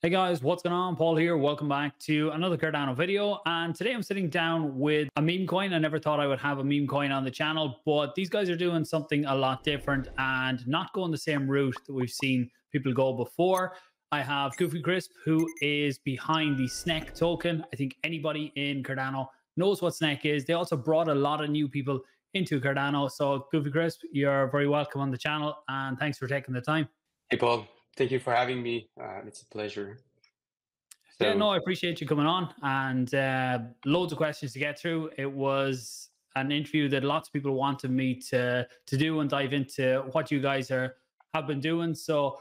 Hey guys, what's going on? Paul here. Welcome back to another Cardano video. And today I'm sitting down with a meme coin. I never thought I would have a meme coin on the channel, but these guys are doing something a lot different and not going the same route that we've seen people go before. I have GoofyCrisp, who is behind the SNEK token. I think anybody in Cardano knows what SNEK is. They also brought a lot of new people into Cardano. So GoofyCrisp, you're very welcome on the channel and thanks for taking the time. Hey, Paul. Thank you for having me. It's a pleasure. Yeah, no, So, I appreciate you coming on and loads of questions to get through. It was an interview that lots of people wanted me to do and dive into what you guys have been doing. So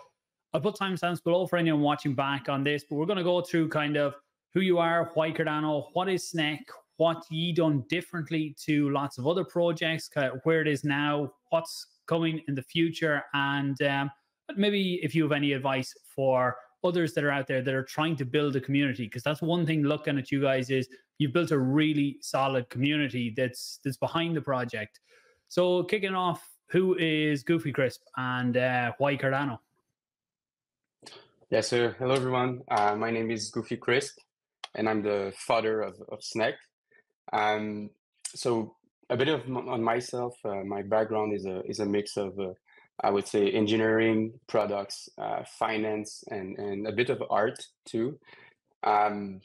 I'll put timestamps below for anyone watching back on this, but we're going to go through kind of who you are, why Cardano, what is SNEK, what ye done differently to lots of other projects, kind of where it is now, what's coming in the future, and maybe if you have any advice for others that are out there that are trying to build a community, because that's one thing looking at you guys is you've built a really solid community that's behind the project. So kicking off, who is GoofyCrisp and why Cardano? yeah, so hello, everyone. My name is GoofyCrisp, and I'm the father of SNEK. So a bit on myself, my background is a mix of, I would say, engineering, products, finance, and a bit of art too. Um,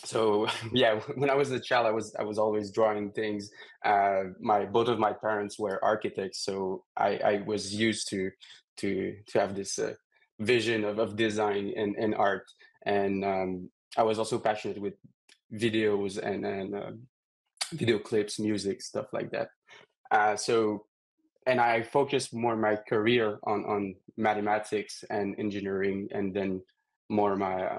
so yeah, when I was a child, I was always drawing things. Both of my parents were architects, so I was used to have this vision of design and art, and I was also passionate with videos and video clips, music, stuff like that. So and I focused more my career on mathematics and engineering, and then more my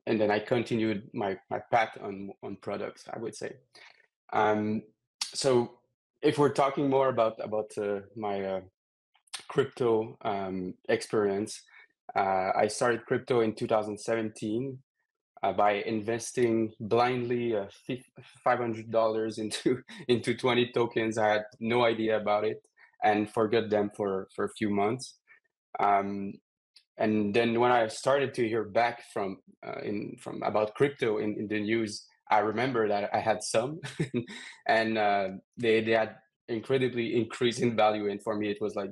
and then I continued my path on products, I would say. Um, so if we're talking more about my crypto experience, I started crypto in 2017 by investing blindly $500 into 20 tokens. I had no idea about it and forgot them for a few months. Um, and then when I started to hear back from about crypto in the news, I remember that I had some, and they had incredibly increased in value. And for me, it was like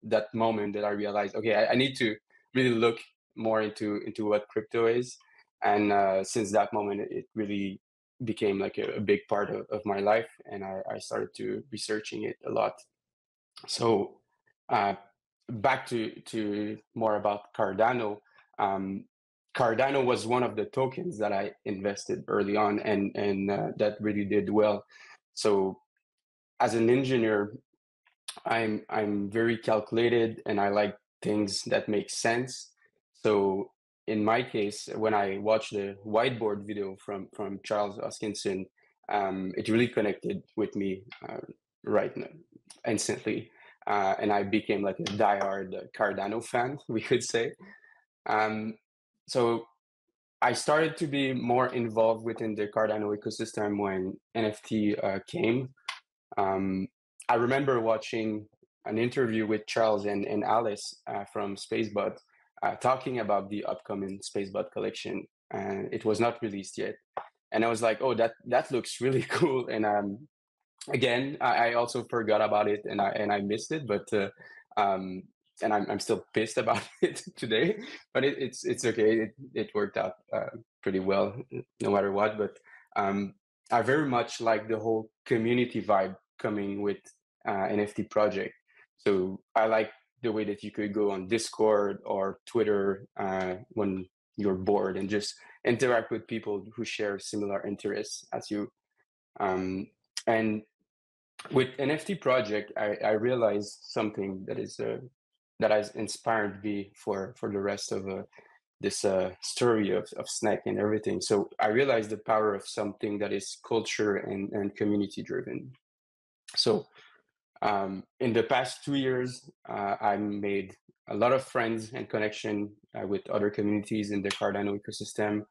that moment that I realized, okay, I need to really look more into what crypto is. And since that moment, it really became like a big part of my life, and I started to researching it a lot. So uh, back to more about Cardano. Um, Cardano was one of the tokens that I invested early on, and that really did well. So as an engineer, I'm very calculated, and I like things that make sense. So in my case, when I watched the whiteboard video from Charles Hoskinson, it really connected with me right now, instantly. And I became like a diehard Cardano fan, we could say. Um, so I started to be more involved within the Cardano ecosystem when NFT came. Um, I remember watching an interview with Charles and Alice from Spacebot talking about the upcoming Spacebot collection, and it was not released yet. And I was like, "Oh, that looks really cool." And again, I also forgot about it, and I missed it, but um, and I'm still pissed about it today. But it's okay. It worked out pretty well, no matter what. But I very much like the whole community vibe coming with NFT project. So I like the way that you could go on Discord or Twitter when you're bored and just interact with people who share similar interests as you. Um, and with NFT project, I realized something that has inspired me for the rest of this story of SNEK and everything. So I realized the power of something that is culture and community driven. So in the past 2 years, I made a lot of friends and connection with other communities in the Cardano ecosystem.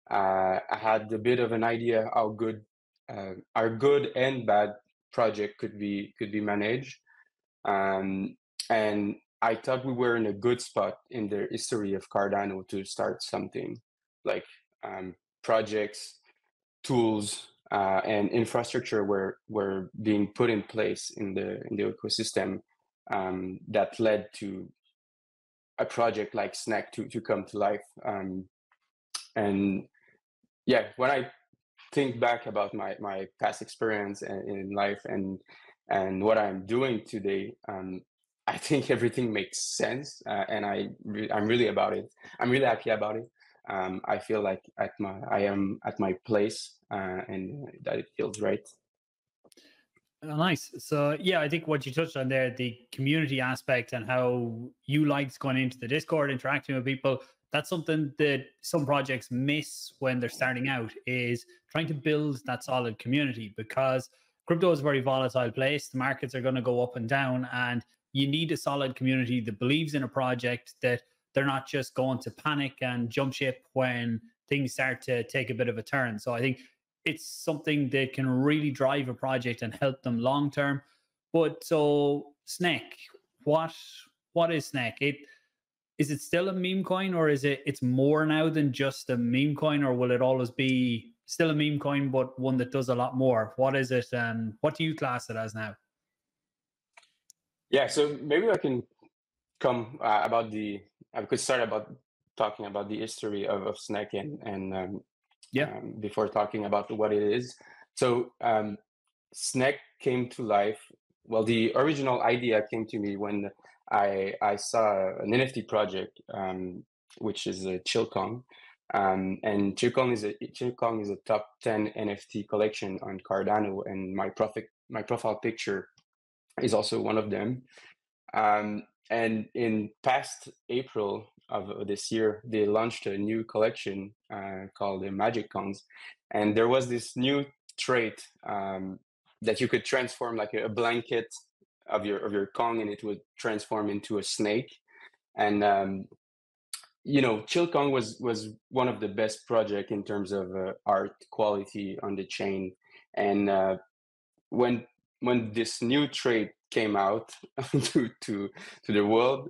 I had a bit of an idea how good our good and bad project could be managed, um, and I thought we were in a good spot in the history of Cardano to start something like projects, tools, and infrastructure were being put in place in the ecosystem that led to a project like SNEK to come to life. And yeah, when I think back about my past experience in life and what I'm doing today, I think everything makes sense, and I'm really about it. I'm really happy about it. I feel like I am at my place, and that it feels right. Oh, nice. So yeah, I think what you touched on there, the community aspect and how you liked going into the Discord, interacting with people. That's something that some projects miss when they're starting out, is trying to build that solid community, because crypto is a very volatile place. The markets are going to go up and down, and you need a solid community that believes in a project, that they're not just going to panic and jump ship when things start to take a bit of a turn. So I think it's something that can really drive a project and help them long term. But so SNEK, what what is SNEK? Is it still a meme coin, or is it's more now than just a meme coin, or will it always be still a meme coin but one that does a lot more? What is it, and what do you class it as now? Yeah, so maybe I can come about the I could start about talking about the history of SNEK Yeah. before talking about what it is. So SNEK came to life. Well, the original idea came to me when I saw an NFT project, which is a Chilkong, and Chilkong is a top 10 NFT collection on Cardano, and my profile picture is also one of them. And in past April of this year, they launched a new collection called the Magic Kongs, and there was this new trait that you could transform like a blanket of your Kong, and it would transform into a snake. And Chill Kong was one of the best project in terms of art quality on the chain, and when this new trait came out to the world,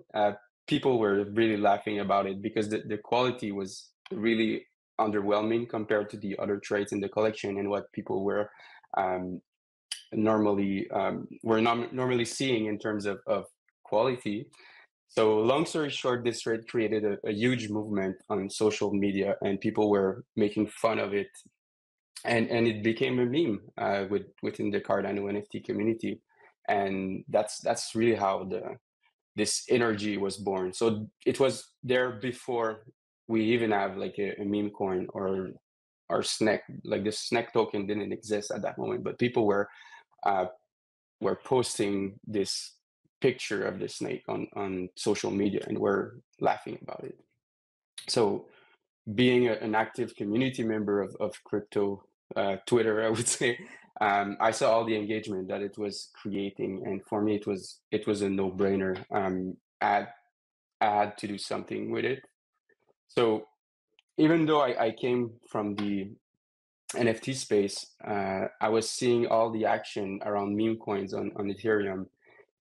people were really laughing about it because the quality was really underwhelming compared to the other traits in the collection and what people were normally seeing in terms of quality. So long story short, this trait created a huge movement on social media, and people were making fun of it, and it became a meme within the Cardano NFT community, and that's really how this energy was born. So it was there before we even have like a meme coin or SNEK. Like the SNEK token didn't exist at that moment, but people were posting this picture of the snake on social media and were laughing about it. So being an active community member of crypto Twitter, I would say, I saw all the engagement that it was creating, and for me, it was a no-brainer. I had to do something with it. So even though I came from the NFT space, I was seeing all the action around meme coins on Ethereum,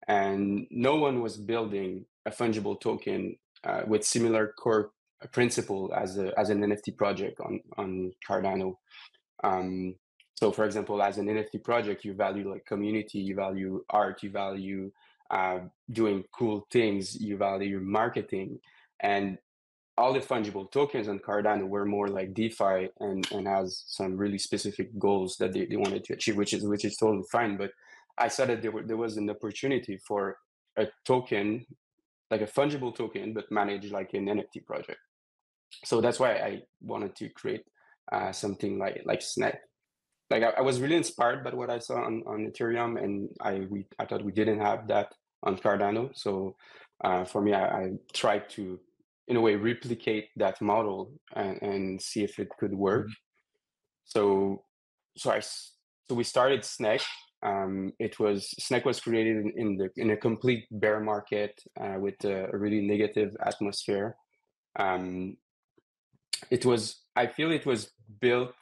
and no one was building a fungible token with similar core principle as an NFT project on Cardano. So, for example, as an NFT project, you value like community, you value art, you value doing cool things, you value marketing, and all the fungible tokens on Cardano were more like DeFi and has some really specific goals that they wanted to achieve, which is totally fine. But I saw that there was an opportunity for a token, like a fungible token, but managed like an NFT project. So that's why I wanted to create something like SNEK. Like I was really inspired by what I saw on Ethereum, and I thought we didn't have that on Cardano. So for me, I tried to, in a way, replicate that model and see if it could work. So we started SNEK. SNEK was created in a complete bear market with a really negative atmosphere. I feel it was built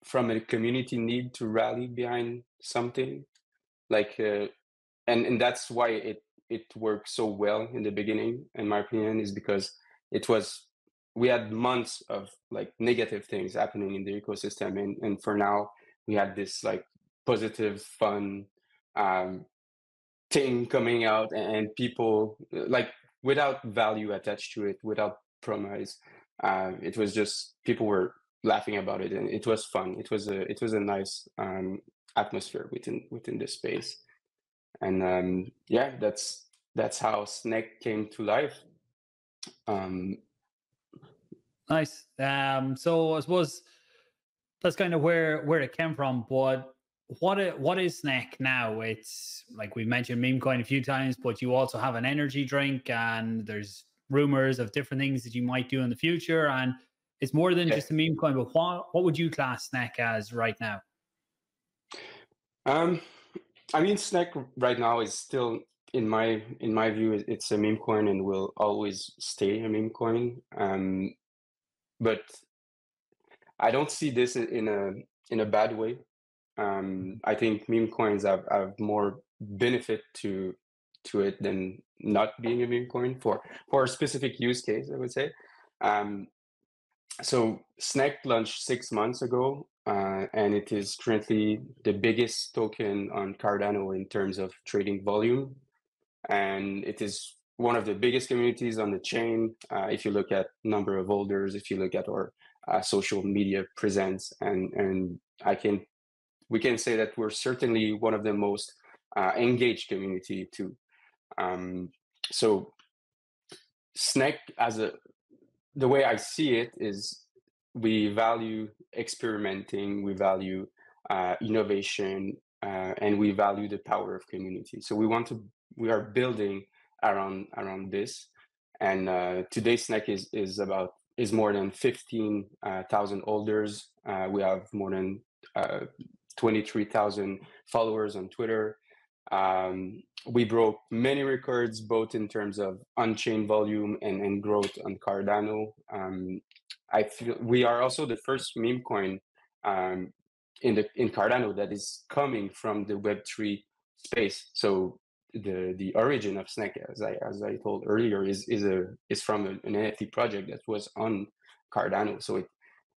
from a community need to rally behind something, like and that's why it worked so well in the beginning, in my opinion, is because we had months of like negative things happening in the ecosystem, and for now we had this like positive, fun thing coming out, and people like without value attached to it, without promise. It was just people were laughing about it, and it was fun. It was a nice atmosphere within the space, and yeah, that's how SNEK came to life. Nice. So I suppose that's kind of where it came from. But what is SNEK now? It's like we mentioned Memecoin a few times, but you also have an energy drink, and there's rumors of different things that you might do in the future. And it's more than Yeah. just a Memecoin. But what would you class SNEK as right now? I mean, SNEK right now is still, in my view, it's a meme coin and will always stay a meme coin. But I don't see this in a bad way. I think meme coins have more benefit to it than not being a meme coin for a specific use case, I would say. So SNEK launched 6 months ago, and it is currently the biggest token on Cardano in terms of trading volume, and it is one of the biggest communities on the chain. If you look at number of holders, if you look at our social media presence, and we can say that we're certainly one of the most engaged community too. So SNEK the way I see it is we value experimenting, we value innovation, and we value the power of community. So we are building around this, and today SNEK is more than 15,000 holders. We have more than 23,000 followers on Twitter. We broke many records, both in terms of on-chain volume and growth on Cardano. I feel we are also the first meme coin in Cardano that is coming from the Web3 space. So the origin of SNEK, as I told earlier, is from an NFT project that was on Cardano. So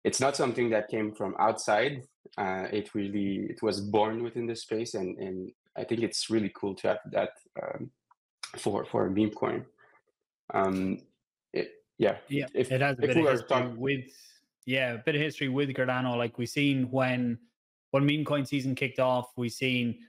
it's not something that came from outside. It was born within the space, and I think it's really cool to have that for a meme coin. It has a bit of history a bit of history with Cardano. Like we seen when meme coin season kicked off, we seen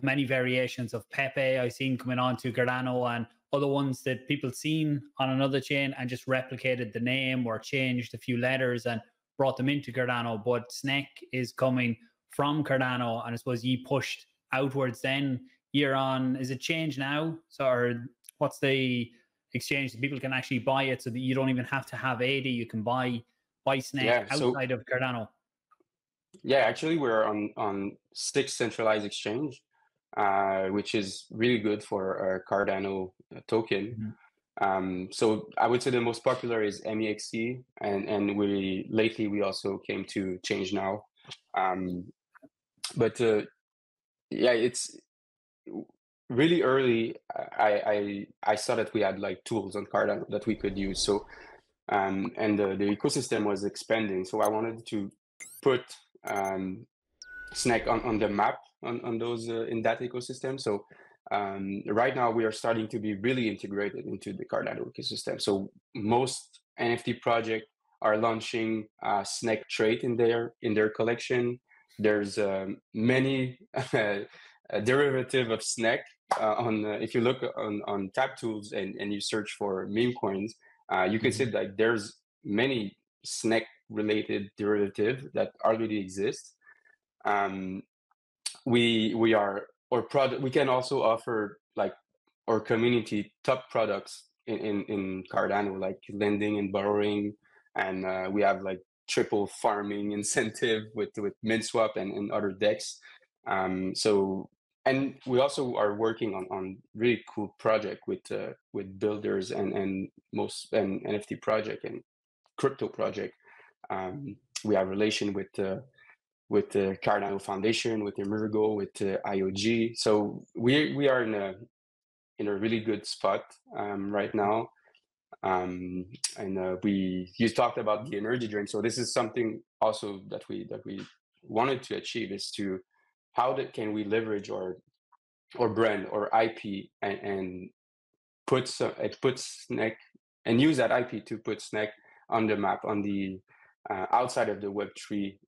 many variations of Pepe I seen coming on to Cardano, and other ones that people seen on another chain and just replicated the name or changed a few letters and brought them into Cardano. But SNEK is coming from Cardano, and I suppose you pushed outwards then year on. Is it changed now? So, or what's the exchange that people can actually buy it so that you don't even have to have 80? You can buy SNEK outside of Cardano. Yeah, actually, we're on 6 centralized exchange, which is really good for a Cardano token. So I would say the most popular is MEXC, and lately we also came to Change Now. But yeah, it's really early. I saw that we had like tools on Cardano that we could use. So and the ecosystem was expanding. So I wanted to put SNEK on the map on those in that ecosystem. So right now we are starting to be really integrated into the Cardano ecosystem. So most NFT projects are launching SNEK trait in their collection. There's many derivative of SNEK if you look on Tap Tools and you search for meme coins, you can see that there's many SNEK related derivative that already exist. We can also offer like our community top products in Cardano, like lending and borrowing, and we have like triple farming incentive with MintSwap and other decks. And we also are working on really cool project with builders and NFT project and crypto project. We have relation with the Cardano Foundation, with Emergo, with IOG. So we are in a really good spot right now. You talked about the energy drink, so this is something also that we wanted to achieve, is to can we leverage our brand or IP and put SNEK and use that IP to put SNEK on the map, on the outside of the Web3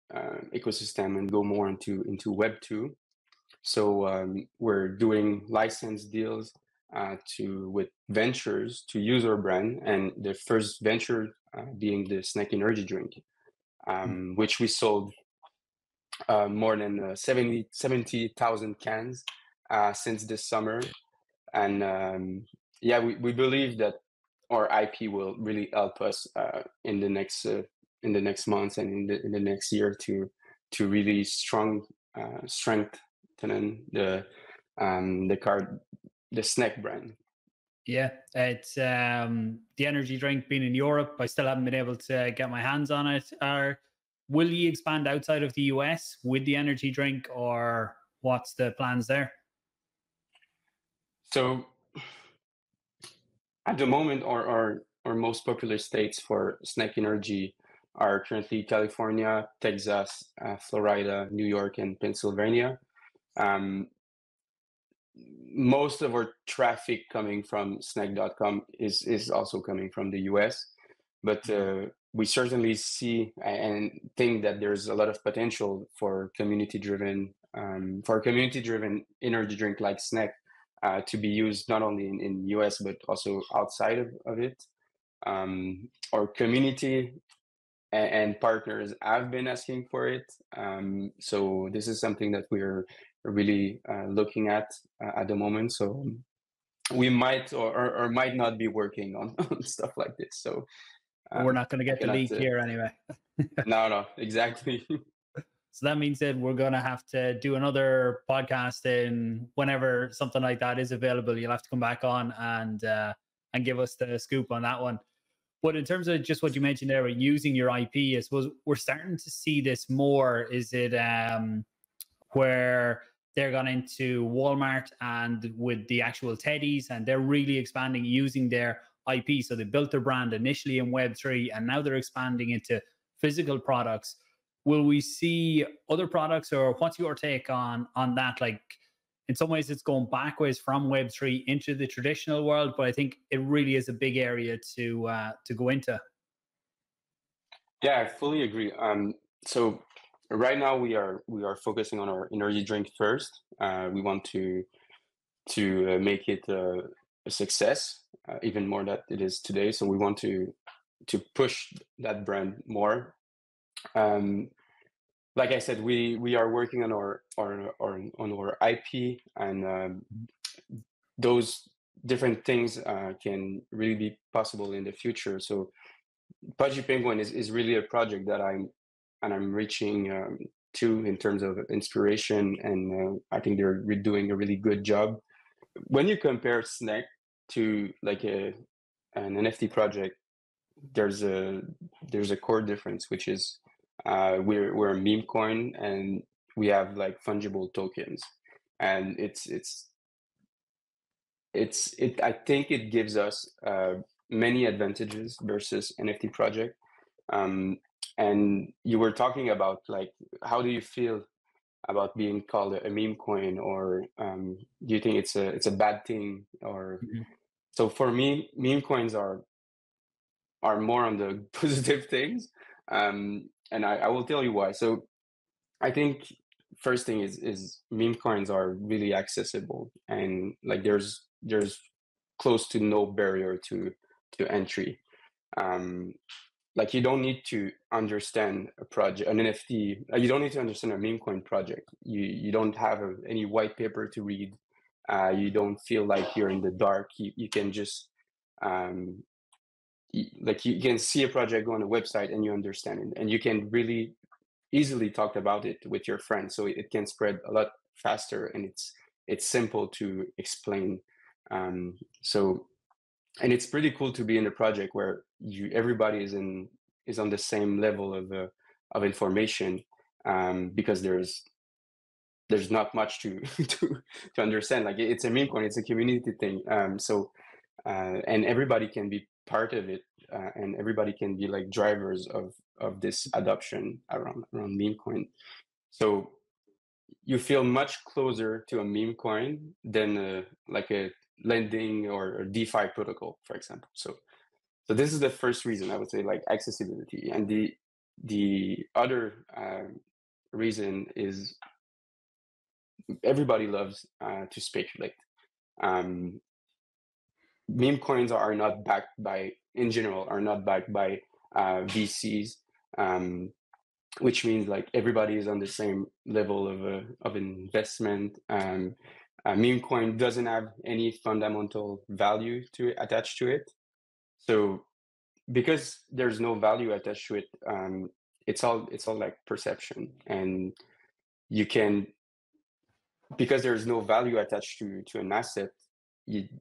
ecosystem, and go more into Web2. So we're doing license deals with ventures to use our brand, and the first venture being the SNEK Energy drink, which we sold more than 70,000 cans since this summer. And yeah, we believe that our IP will really help us in the next months and in the next year to really strengthen the SNEK brand. Yeah, it's the energy drink. Being in Europe, I still haven't been able to get my hands on it. Will you expand outside of the US with the energy drink, or what's the plans there? So at the moment, our most popular states for SNEK Energy are currently California, Texas, Florida, New York, and Pennsylvania. Most of our traffic coming from SNEK.com is also coming from the US, but we certainly see and think that there's a lot of potential for community-driven energy drink like SNEK to be used not only in US but also outside of it. Our community and partners have been asking for it, so this is something that we're really looking at the moment. So we might or might not be working on stuff like this. So we're not going to get the leak here anyway. No, exactly. So that means that we're going to have to do another podcast in whenever something like that is available. You'll have to come back on and give us the scoop on that one. But in terms of just what you mentioned there, using your IP, I suppose we're starting to see this more. Is it where they're gone into Walmart and with the actual teddies, and they're really expanding using their IP? So they built their brand initially in Web3, and now they're expanding into physical products. Will we see other products, or what's your take on that? Like, in some ways, it's going backwards from Web3 into the traditional world, but I think it really is a big area to go into. Yeah, I fully agree. So right now we are focusing on our energy drink first. We want to make it a success, even more than it is today. So we want to push that brand more. Like I said, we are working on our IP, and those different things can really be possible in the future. So Pudgy Penguin is really a project that I'm reaching to in terms of inspiration, and I think they're doing a really good job. When you compare SNEK to like an NFT project, there's a core difference, which is we're a meme coin, and we have like fungible tokens, and I think it gives us many advantages versus NFT project. And you were talking about like, how do you feel about being called a meme coin, or do you think it's a bad thing? Or So for me, meme coins are more on the positive things, and I will tell you why. So I think first thing is meme coins are really accessible, and like there's close to no barrier to entry. Like you don't need to understand a project, an NFT. You don't need to understand a meme coin project. You don't have any white paper to read. You don't feel like you're in the dark. You can just like you can see a project, go on a website, and you understand it, and you can really easily talk about it with your friends, so it can spread a lot faster, and it's simple to explain. So, and it's pretty cool to be in a project where everybody is on the same level of information, because there's there's not much to to understand. Like it's a meme coin, it's a community thing. And everybody can be part of it, and everybody can be like drivers of this adoption around meme coin. So you feel much closer to a meme coin than like a lending or a DeFi protocol, for example. So this is the first reason I would say, like accessibility. And the other reason is everybody loves to speculate. Meme coins are not backed by, in general, are not backed by VCs, which means like everybody is on the same level of investment. Meme coin doesn't have any fundamental value to it, attached to it. So because there's no value attached to it, it's all like perception, and you can, because there's no value attached to an asset,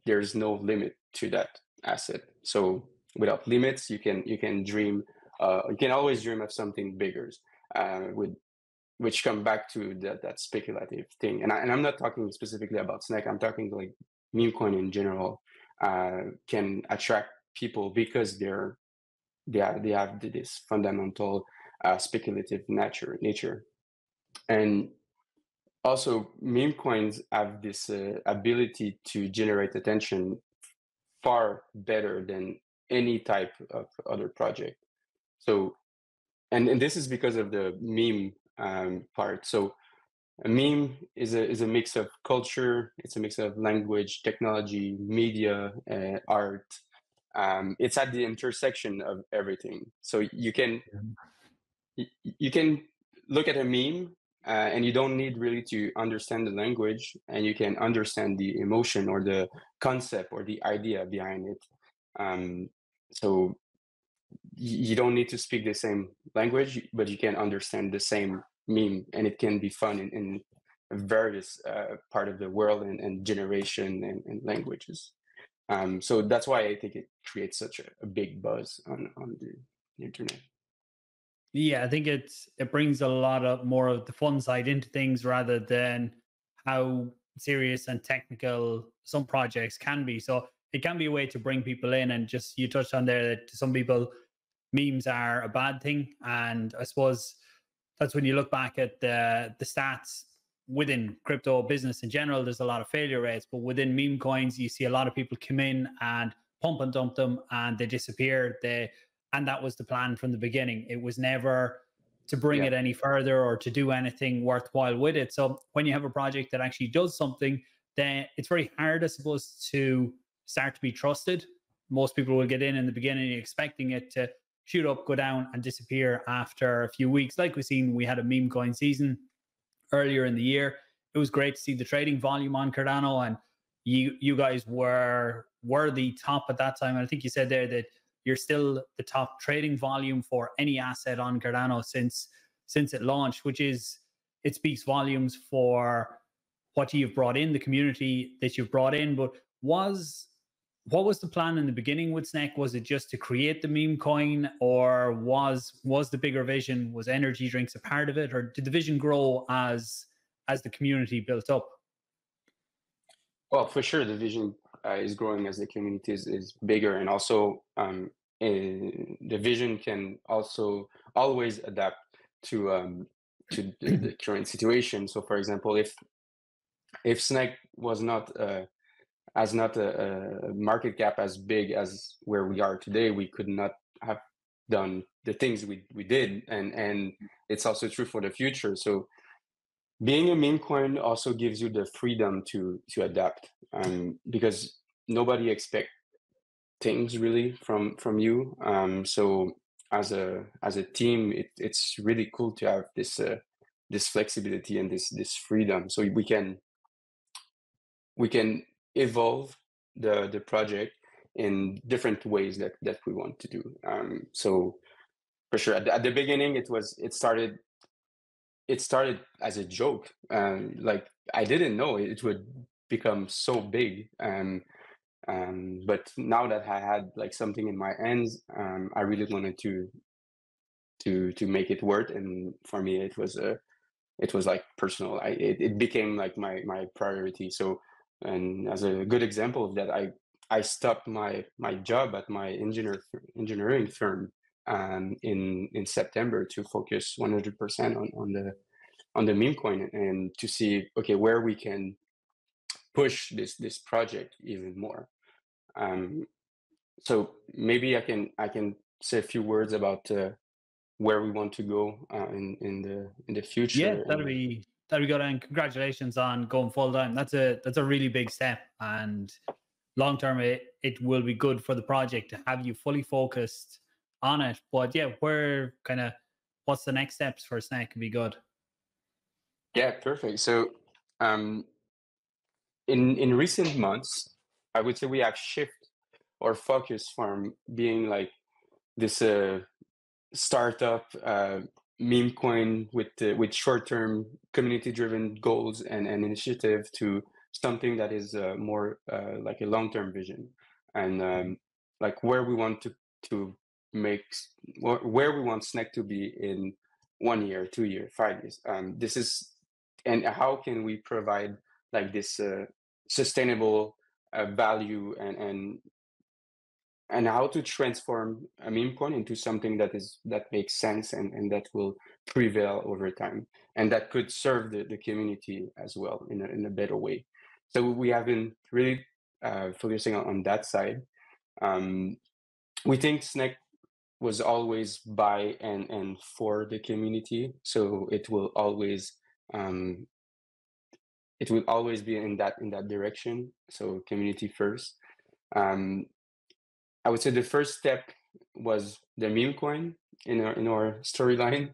there's no limit to that asset. So without limits, you can dream. You can always dream of something bigger, which come back to that speculative thing. And I'm not talking specifically about SNEK. I'm talking like meme coin in general can attract people because they have this fundamental speculative nature. And also, meme coins have this ability to generate attention far better than any type of other project. So, and this is because of the meme part. So, a meme is a mix of culture. It's a mix of language, technology, media, art. It's at the intersection of everything. So you can look at a meme and you don't need really to understand the language, and you can understand the emotion or the concept or the idea behind it. So you don't need to speak the same language, but you can understand the same meme, and it can be fun in various part of the world and generation and languages. So that's why I think it creates such a big buzz on the internet. Yeah, I think it brings a lot of more of the fun side into things rather than how serious and technical some projects can be. So it can be a way to bring people in, and just you touched on there that to some people memes are a bad thing. And I suppose that's when you look back at the stats within crypto business in general, there's a lot of failure rates, but within meme coins, you see a lot of people come in and pump and dump them and they disappear. And that was the plan from the beginning. It was never to bring it any further or to do anything worthwhile with it. So when you have a project that actually does something, then it's very hard, I suppose, to start to be trusted. Most people will get in the beginning expecting it to shoot up, go down, and disappear after a few weeks. Like we've seen, we had a meme coin season earlier in the year. It was great to see the trading volume on Cardano, and you guys were the top at that time. And I think you said there that you're still the top trading volume for any asset on Cardano since it launched, which is, it speaks volumes for what you've brought in, the community that you've brought in. But what was the plan in the beginning with SNEK? Was it just to create the meme coin, or was the bigger vision, was energy drinks a part of it, or did the vision grow as the community built up? Well, for sure, the vision is growing as the community is bigger, and also the vision can also always adapt to the current situation. So, for example, if SNEK was not has not a market cap as big as where we are today, we could not have done the things we did, and it's also true for the future. So being a meme coin also gives you the freedom to adapt, because nobody expects things really from you. So as a team, it's really cool to have this flexibility and this freedom, so we can evolve the project in different ways that we want to do. So for sure, at the beginning, it started as a joke. Like I didn't know it would become so big. But now that I had like something in my hands, I really wanted to make it work. And for me, it was it was like personal. It became like my priority. So, and as a good example of that, I stopped my job at my engineering firm in September to focus 100% on the meme coin and to see, okay, where we can push this project even more. So maybe I can say a few words about where we want to go in the Yeah, future. that'd be good, and congratulations on going full time. That's a really big step, and long term, it will be good for the project to have you fully focused on it. But yeah, where kind of what's the next steps for SNEK could be good. Yeah, perfect. So um, in recent months, I would say we have shift our focus from being like this startup meme coin with short-term community-driven goals and initiative to something that is more like a long-term vision, and like where we want to make where we want SNEK to be in 1 year, 2 year, 5 years. This is, and how can we provide like this sustainable value and how to transform a meme coin into something that makes sense and that will prevail over time and that could serve the community as well in a better way. So we have been really focusing on that side. We think SNEK was always by and for the community, so um, it will always be in that direction. So community first. Um, I would say the first step was the meme coin in our storyline,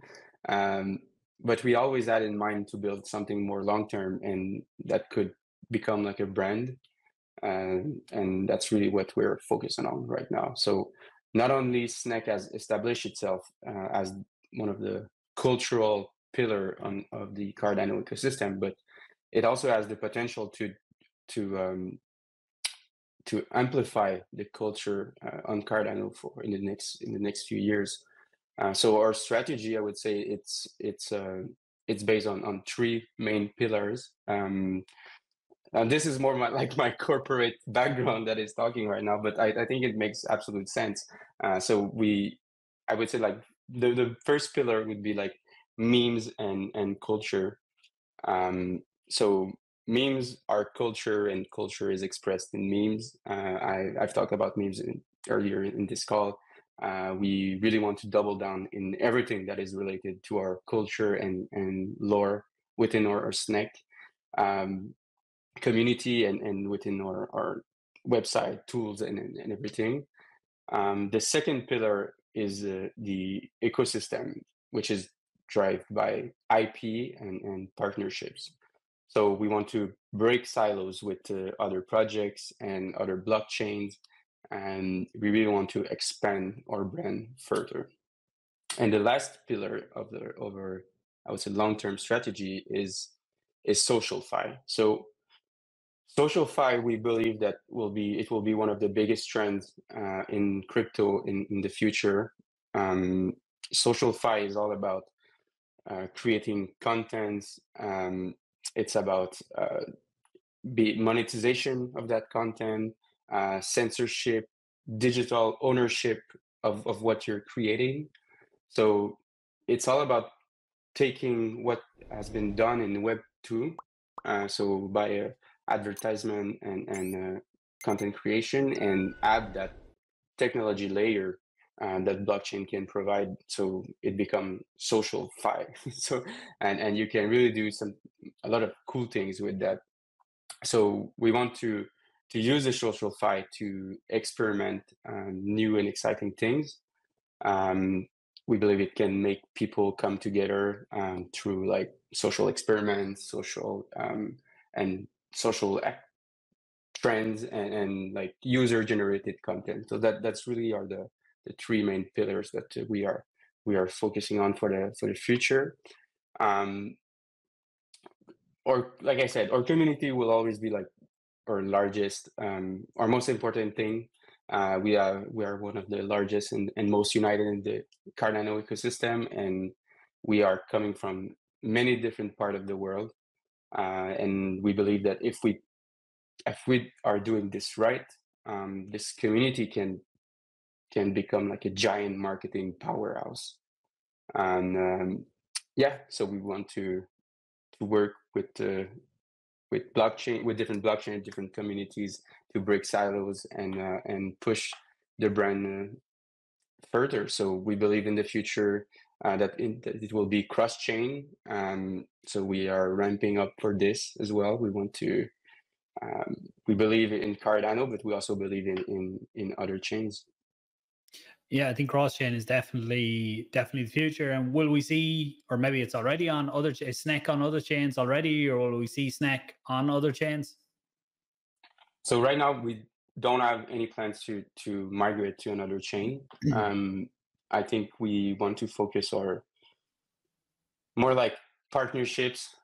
but we always had in mind to build something more long term and that could become like a brand, and that's really what we're focusing on right now. So not only SNEK has established itself as one of the cultural pillar of the Cardano ecosystem, but it also has the potential to to amplify the culture on Cardano for in the next few years. So our strategy, I would say, it's based on three main pillars. And this is more like my corporate background that is talking right now, but I think it makes absolute sense. So I would say like the first pillar would be like memes and culture. So memes are culture, and culture is expressed in memes. I've talked about memes earlier in this call. We really want to double down in everything that is related to our culture and lore within our SNEK community and within our website tools and everything. The second pillar is the ecosystem, which is driven by IP and partnerships. So we want to break silos with other projects and other blockchains, and we really want to expand our brand further. And the last pillar of our, I would say, long-term strategy is social fi. So social fi, we believe that it will be one of the biggest trends in crypto in the future. Social fi is all about creating content. It's about be monetization of that content, censorship, digital ownership of what you're creating. So it's all about taking what has been done in Web 2, so by advertisement and content creation, and add that technology layer that blockchain can provide, so it become social fi. So and you can really do a lot of cool things with that. So we want to use the social fi to experiment new and exciting things. We believe it can make people come together through like social experiments, social and social trends and like user generated content. So that's really are the three main pillars that we are focusing on for the future. Or like I said, our community will always be like our largest, our most important thing. We are one of the largest and most united in the Cardano ecosystem, and we are coming from many different parts of the world, and we believe that if we are doing this right, this community can become like a giant marketing powerhouse. And yeah, so we want to work with blockchain, with different blockchain, different communities, to break silos and push the brand further. So we believe in the future that it will be cross-chain. So we are ramping up for this as well. We want to. We believe in Cardano, but we also believe in other chains. Yeah, I think cross-chain is definitely the future. And will we see, or maybe it's already on other SNEK on other chains already, or will we see SNEK on other chains? So right now we don't have any plans to migrate to another chain. I think we want to focus our more like partnerships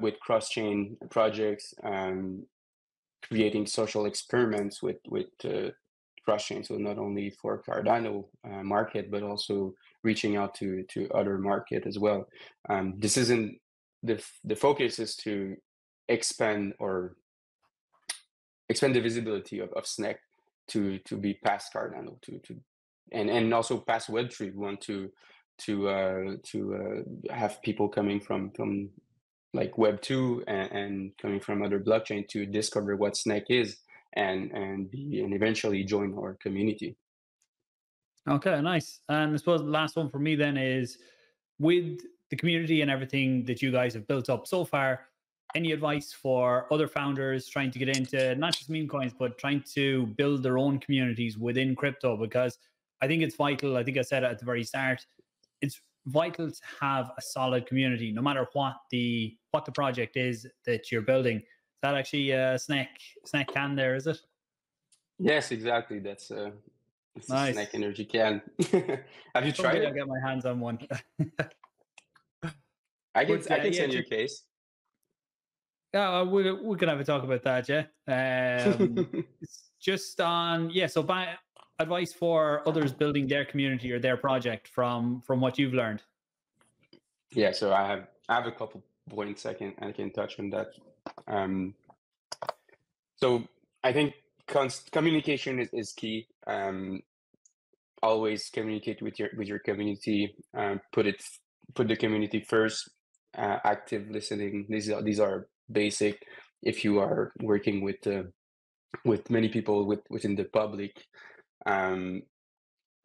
with cross-chain projects, creating social experiments with cross-chain. So not only for Cardano market, but also reaching out to other market as well. This isn't the focus is to expand the visibility of SNEK to be past Cardano, and also past Web3. We want to have people coming from like Web2 and coming from other blockchain to discover what SNEK is and eventually join our community. Okay, nice. And I suppose the last one for me then is, with the community and everything that you guys have built up so far, any advice for other founders trying to get into not just meme coins, but trying to build their own communities within crypto? Because I think it's vital. I think I said it at the very start. It's vital to have a solid community, no matter what the project is that you're building. Is that actually SNEK can there, is it? Yes, exactly. That's it's Nice. a SNEK Energy can. Have you tried it? I'll get my hands on one. I can Yeah, send you a case. Yeah, we can have a talk about that. Yeah, it's just on. Yeah, so advice for others building their community or their project from what you've learned. Yeah, so I have a couple points I can touch on that. So I think communication is key. Always communicate with your community. Put the community first. Active listening. These are basic. If you are working with many people within the public, I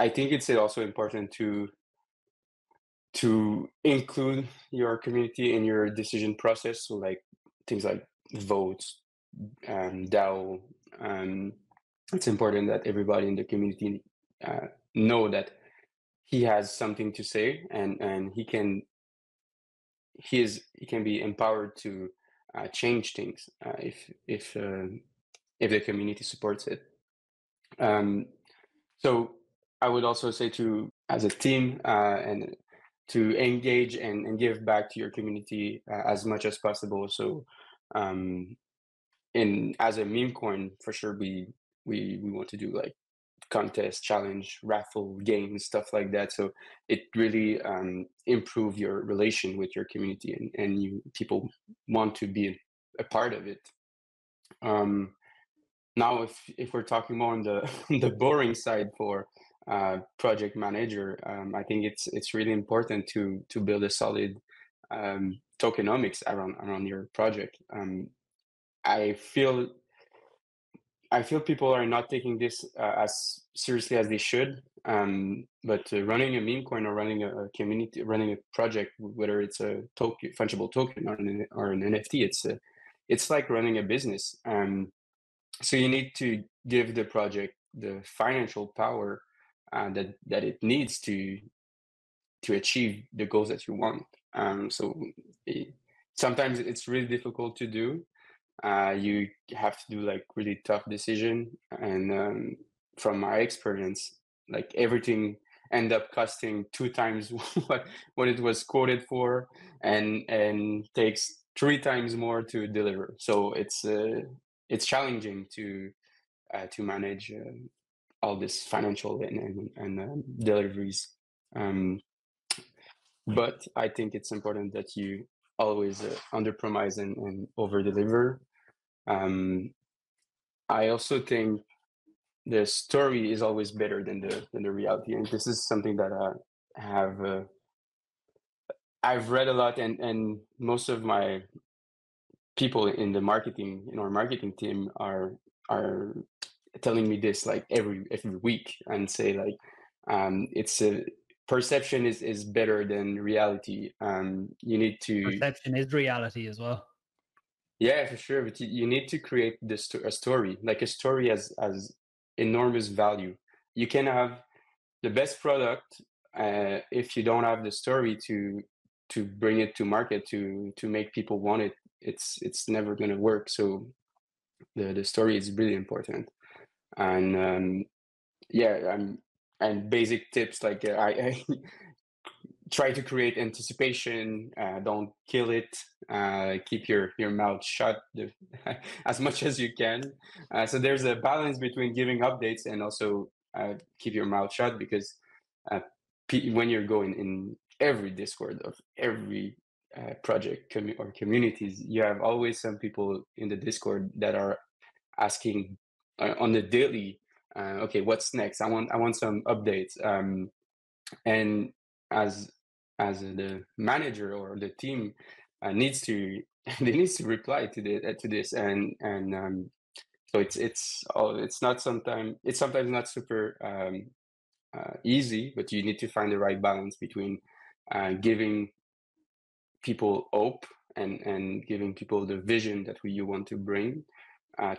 think it's also important to include your community in your decision process. So like things like votes, DAO. It's important that everybody in the community know that he has something to say, and he can be empowered to change things if the community supports it. So I would also say to, as a team, and to engage and give back to your community as much as possible. So as a meme coin, for sure, we want to do like contest, challenge, raffle, games, stuff like that. So it really improve your relation with your community, and people want to be a part of it. Now, if we're talking more on the the boring side for project manager, I think it's really important to build a solid tokenomics around your project. I feel people are not taking this as seriously as they should. But running a meme coin or running a community, running a project, whether it's a fungible token or an NFT, it's like running a business. So you need to give the project the financial power that it needs to achieve the goals that you want. Sometimes it's really difficult to do. You have to do like really tough decision, and from my experience, like everything end up costing 2 times what it was quoted for, and takes 3 times more to deliver. So it's challenging to manage all this financial and deliveries. but I think it's important that you always underpromise and over-deliver. I also think the story is always better than the reality, and this is something that I have I've read a lot, and most of my people in our marketing team are telling me this like every week, and say like it's a perception is better than reality. You need to Perception is reality as well. Yeah, for sure, but you need to create a story. Like, a story has enormous value. You can have the best product if you don't have the story to bring it to market, to make people want it. It's never going to work. So the story is really important. And yeah, and basic tips like I try to create anticipation. Don't kill it. Keep your mouth shut as much as you can. So there's a balance between giving updates and also keep your mouth shut, because when you're going in every Discord of every project or communities, you have always some people in the Discord that are asking on the daily, okay, what's next? I want some updates. And as the manager or the team needs to they needs to reply to this, and so it's sometimes not super easy, but you need to find the right balance between giving people hope and giving people the vision that you want to bring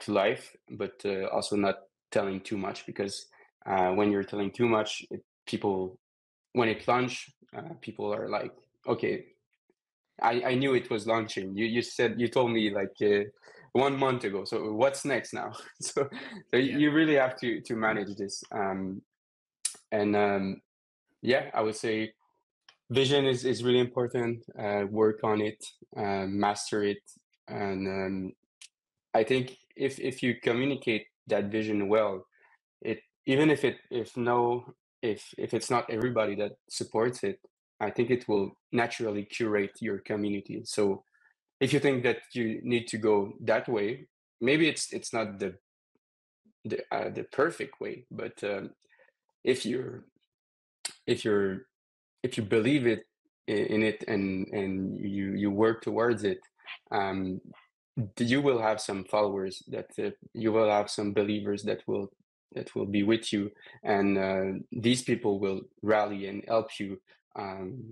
to life, but also not telling too much, because when you're telling too much, when it launched, people are like, okay, I knew it was launching. You told me like 1 month ago. So what's next now? so you really have to manage this. Yeah, I would say vision is really important. Work on it, master it, and I think if you communicate that vision well, even if it's not everybody that supports it, I think it will naturally curate your community. So if you think that you need to go that way, maybe it's not the perfect way, but if you believe in it, and you work towards it, you will have some followers, that you will have some believers that will be with you, and these people will rally and help you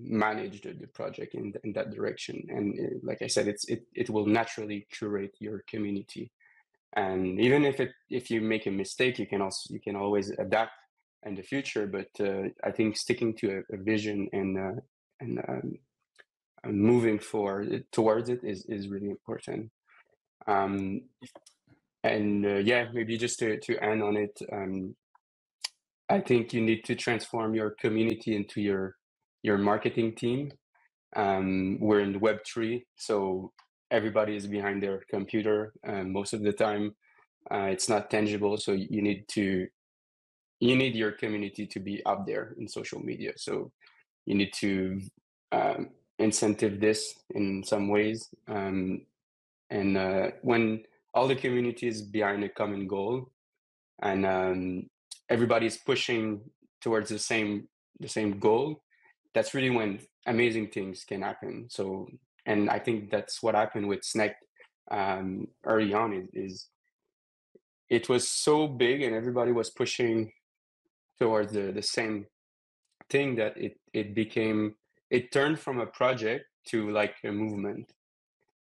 manage the project in that direction. And like I said, it will naturally curate your community. And even if you make a mistake, you can always adapt in the future. But I think sticking to a vision and moving forward towards it is really important. Yeah, maybe just to end on it, I think you need to transform your community into your marketing team. We're in Web3, so everybody is behind their computer, and most of the time it's not tangible. So you need your community to be out there in social media. So you need to incentive this in some ways. And when all the community is behind a common goal, and everybody is pushing towards the same goal, that's really when amazing things can happen. So, and I think that's what happened with SNEK early on. Is it was so big and everybody was pushing towards the same thing, that it turned from a project to like a movement.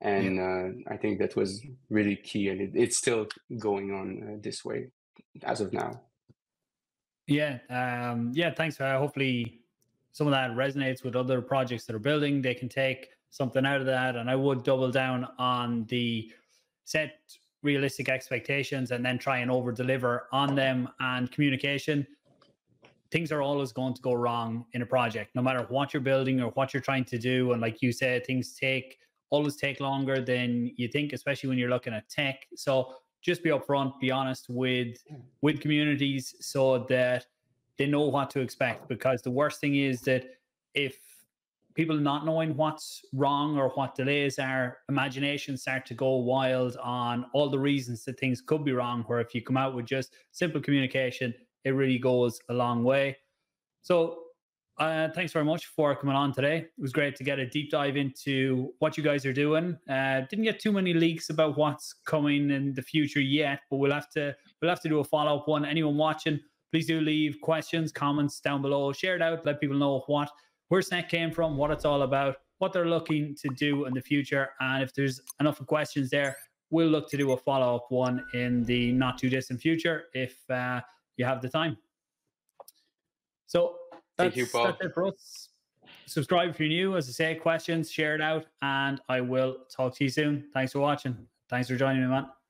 And I think that was really key, and it's still going on this way as of now. Yeah. Thanks. Hopefully some of that resonates with other projects that are building. They can take something out of that. And I would double down on the set realistic expectations and then try and over deliver on them. And communication. Things are always going to go wrong in a project, no matter what you're building or what you're trying to do. And like you said, things always take longer than you think, especially when you're looking at tech. So just be upfront, be honest with communities, so that they know what to expect. Because the worst thing is that if people not knowing what's wrong or what delays are, imaginations start to go wild on all the reasons that things could be wrong. Where if you come out with just simple communication, it really goes a long way. So thanks very much for coming on today. It was great to get a deep dive into what you guys are doing. Didn't get too many leaks about what's coming in the future yet, but we'll have to do a follow-up one. Anyone watching, please do leave questions, comments down below. Share it out. Let people know where SNEK came from, what it's all about, what they're looking to do in the future. And if there's enough questions there, we'll look to do a follow-up one in the not too distant future if you have the time. So thank you, Paul. That's it for us. Subscribe if you're new. As I say, questions, share it out, and I will talk to you soon. Thanks for watching. Thanks for joining me, man.